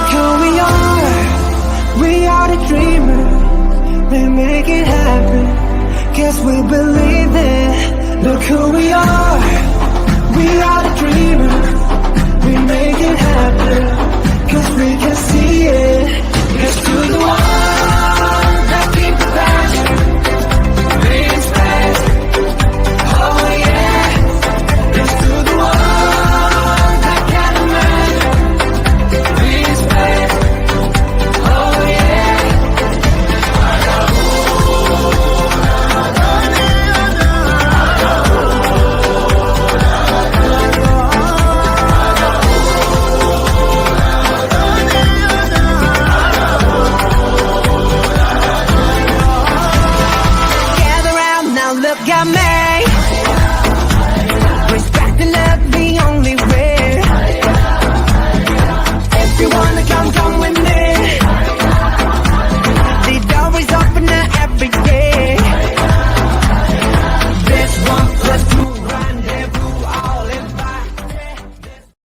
Look who we are the dreamers. We make it happen, 'cause we believe it. Look who we are the dreamers. We make it happen, 'cause we can see it. Here's to the one that keep the passion, brings back. Oh yeah. Here's to the one that can't imagine, brings back. Oh yeah. Gather round now, look at me.